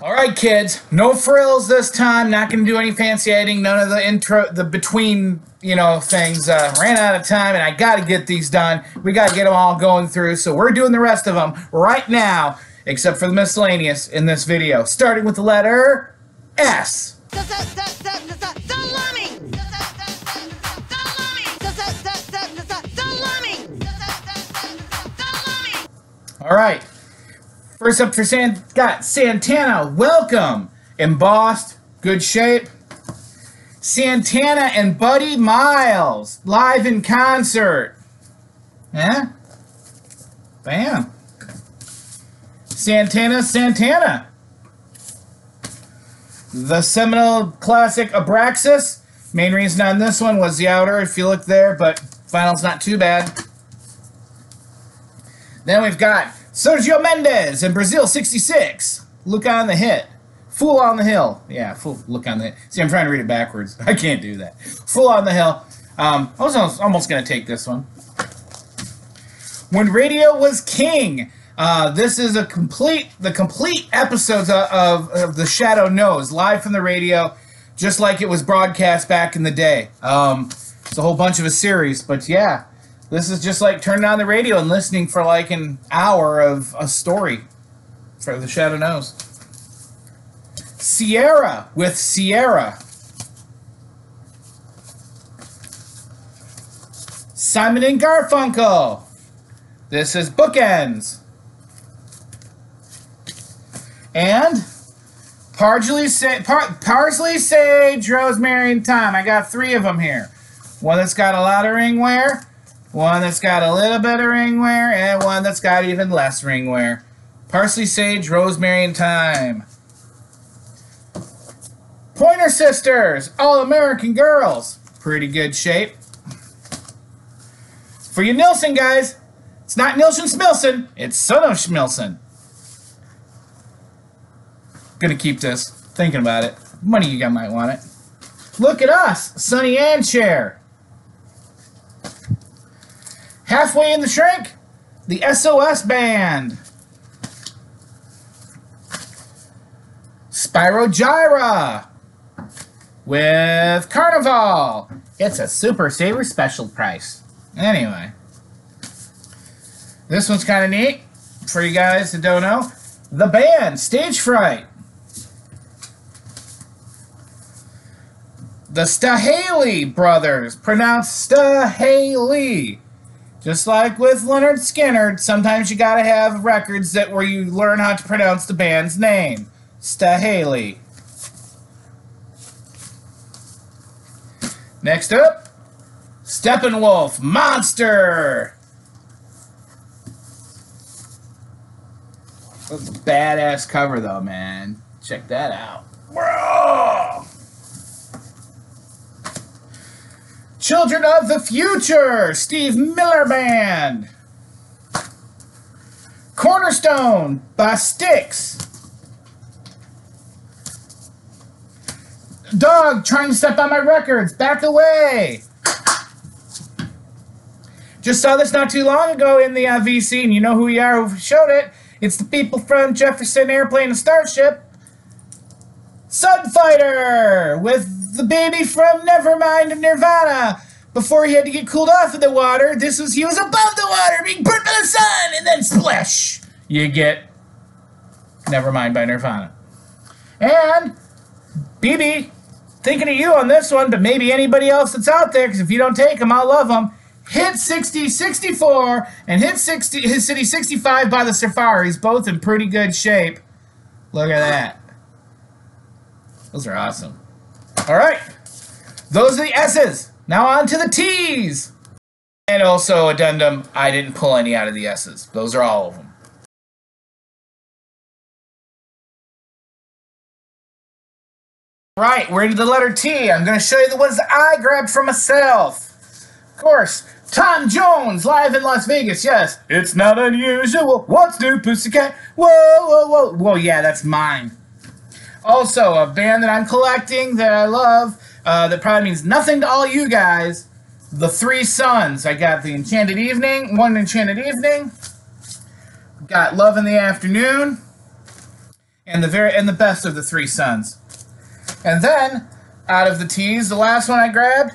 All right, kids, no frills this time. Not going to do any fancy editing. None of the intro, the between, things. Ran out of time, and I got to get these done. We got to get them all going through, so we're doing the rest of them right now, except for the miscellaneous in this video, starting with the letter S. All right. First up for Santana, welcome. Embossed, good shape. Santana and Buddy Miles, live in concert. Yeah? Bam. Santana. The seminal classic Abraxas. Main reason on this one was the outer, if you look there, but vinyl's not too bad. Then we've got Sergio Mendes in Brazil 66. Look on the hit. Fool on the Hill. Yeah, fool, look on the hit. See, I'm trying to read it backwards. I can't do that. Fool on the Hill. I was almost going to take this one. When Radio Was King. This is the complete episodes of The Shadow Knows, live from the radio, just like it was broadcast back in the day. It's a whole bunch of a series, but yeah. This is just like turning on the radio and listening for like an hour of a story for The Shadow Knows. Sierra with Sierra. Simon and Garfunkel. This is Bookends. And Parsley, Sage, Rosemary, and Thyme. I got 3 of them here. One that's got a lot of ring wear. One that's got a little bit of ring wear, and one that's got even less ring wear. Parsley, Sage, Rosemary, and Thyme. Pointer Sisters, All-American Girls. Pretty good shape. For you Nilsson guys, it's not Nilsson Smilson, it's Son of Schmilson. Gonna keep this, thinking about it. One of you guys might want it. Look at us, Sonny and Cher. Halfway in the Shrink, the SOS Band. Spyro Gyra with Carnival. It's a Super Saver special price. Anyway, this one's kind of neat for you guys that don't know. The Band, Stage Fright. The Staheley Brothers, pronounced Staheley. Just like with Leonard Skinner, sometimes you gotta have records where you learn how to pronounce the band's name. Staheley. Next up, Steppenwolf, Monster. That's a badass cover though, man. Check that out. Bro! Children of the Future, Steve Miller Band. Cornerstone by Styx. Dog trying to step on my records, back away. Just saw this not too long ago in the VC, and you know who we are who showed it. It's the people from Jefferson Airplane and Starship. Sunfighter with the baby from Nevermind of Nirvana. Before he had to get cooled off in the water, he was above the water being burnt by the sun, and then splash, you get Nevermind by Nirvana. And BB, thinking of you on this one, but maybe anybody else that's out there, because if you don't take them, I'll love them. Hit 60, 64, and Hit City 65 by the Safaris, both in pretty good shape. Look at that. Those are awesome. All right, those are the S's. Now on to the T's. And also, addendum, I didn't pull any out of the S's. Those are all of them. Right, we're into the letter T. I'm going to show you the ones that I grabbed for myself. Of course, Tom Jones, live in Las Vegas, yes. It's not unusual. What's new, Pussycat? Whoa, whoa, whoa. Whoa, yeah, that's mine. Also, a band that I'm collecting that I love, that probably means nothing to all you guys, the Three Sons. I got the Enchanted Evening, One Enchanted Evening. Got Love in the Afternoon. And the best of the three sons. And then, out of the teas, the last one I grabbed,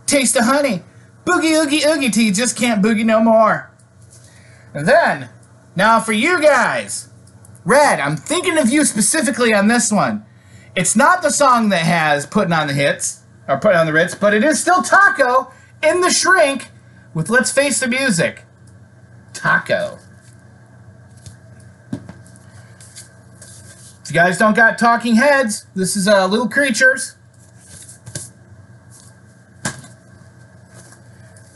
Taste of Honey. Boogie Oogie Oogie tea, just can't boogie no more. And then, now for you guys, Red, I'm thinking of you specifically on this one. It's not the song that has Putting on the Hits, or Putting on the Ritz, but it is still Taco in the Shrink with Let's Face the Music. Taco. If you guys don't got talking heads, this is Little Creatures.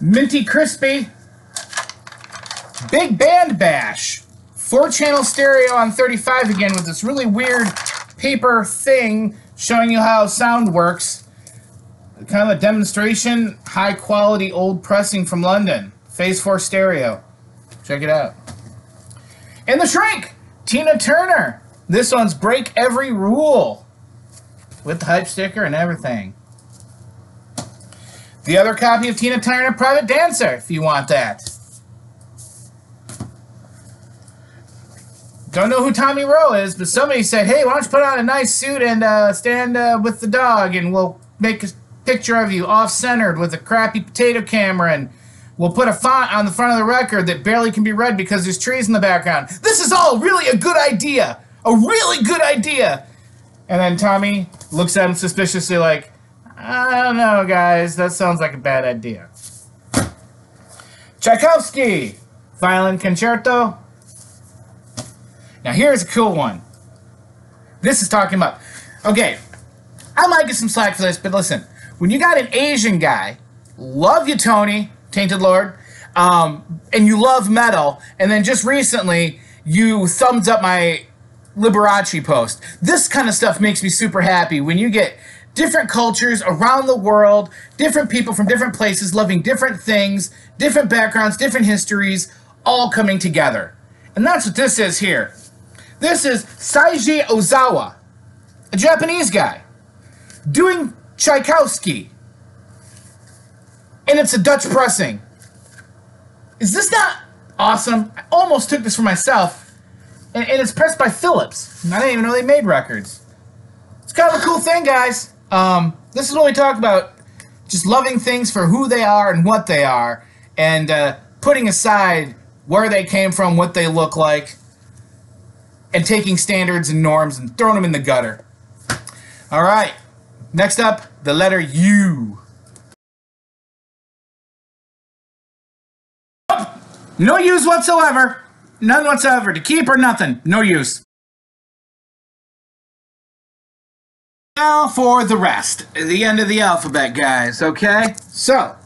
Minty Crispy. Big Band Bash. 4-channel stereo on 35 again with this really weird paper thing showing you how sound works. Kind of a demonstration, high quality old pressing from London. Phase 4 stereo. Check it out. In the Shrink, Tina Turner. This one's Break Every Rule with the hype sticker and everything. The other copy of Tina Turner, Private Dancer, if you want that. Don't know who Tommy Rowe is, but somebody said, hey, why don't you put on a nice suit and stand with the dog, and we'll make a picture of you off-centered with a crappy potato camera, and we'll put a font on the front of the record that barely can be read because there's trees in the background. This is all really a good idea. A really good idea. And then Tommy looks at him suspiciously like, I don't know, guys. That sounds like a bad idea. Tchaikovsky, Violin Concerto. Now here's a cool one. This is talking about... Okay, I might get some slack for this, but listen. When you got an Asian guy, love you, Tony, Tainted Lord, and you love metal, and then just recently you thumbs up my Liberace post. This kind of stuff makes me super happy when you get different cultures around the world, different people from different places loving different things, different backgrounds, different histories, all coming together. And that's what this is here. This is Seiji Ozawa, a Japanese guy, doing Tchaikovsky. And it's a Dutch pressing. Is this not awesome? I almost took this for myself. And it's pressed by Philips. I didn't even know they made records. It's kind of a cool thing, guys. This is what we talk about. Just loving things for who they are and what they are. And putting aside where they came from, what they look like. And taking standards and norms and throwing them in the gutter. All right. Next up, the letter U. No use whatsoever. None whatsoever. To keep or nothing. No use. Now for the rest. The end of the alphabet, guys. Okay? So,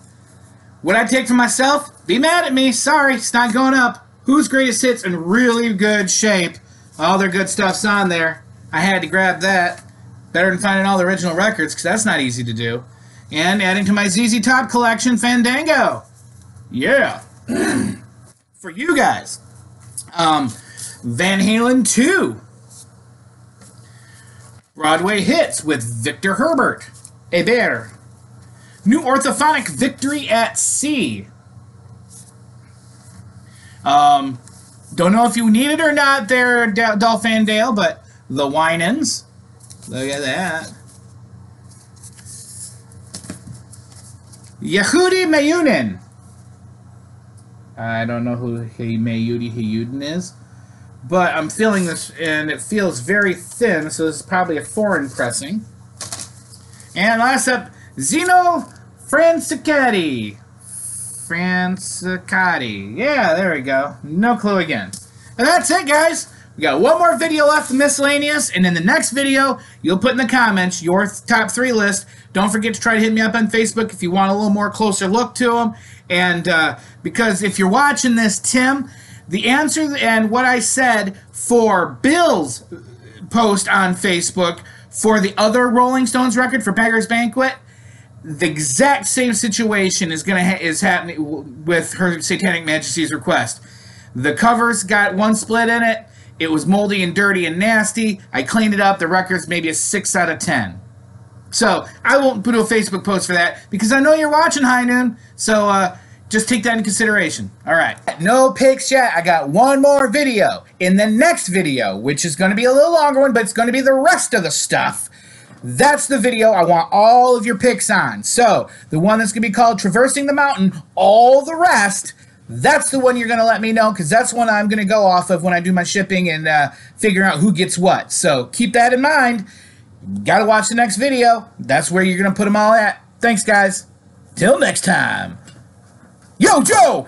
what I take for myself, be mad at me. Sorry, it's not going up. Who's Greatest Hits in really good shape. All their good stuff's on there. I had to grab that. Better than finding all the original records, because that's not easy to do. And adding to my ZZ Top collection, Fandango. Yeah. For you guys. Van Halen 2. Broadway Hits with Victor Herbert. Hébert. New Orthophonic Victory at Sea. Don't know if you need it or not there, Dolphin Dale, but the Winans. Look at that. Yehudi Menuhin. I don't know who Yehudi Menuhin is, but I'm feeling this, and it feels very thin, so this is probably a foreign pressing. And last up, Zeno Francescatti. Yeah, there we go. No clue again. And that's it, guys. We got one more video left of Miscellaneous, and in the next video, you'll put in the comments your top 3 list. Don't forget to try to hit me up on Facebook if you want a little more closer look to them. And because if you're watching this, Tim, the answer and what I said for Bill's post on Facebook for the other Rolling Stones record for Beggar's Banquet, the exact same situation is happening with Her Satanic Majesty's Request. The cover's got one split in it. It was moldy and dirty and nasty. I cleaned it up. The record's maybe a 6 out of 10. So I won't put a Facebook post for that because I know you're watching High Noon. So Just take that into consideration. All right. No picks yet. I got one more video. In the next video, which is going to be a little longer one, but it's going to be the rest of the stuff. That's the video I want all of your picks on. So, the one that's going to be called Traversing the Mountain, all the rest, that's the one you're going to let me know, because that's one I'm going to go off of when I do my shipping and figure out who gets what. So, keep that in mind. Got to watch the next video. That's where you're going to put them all at. Thanks, guys. Till next time. Yo, Joe!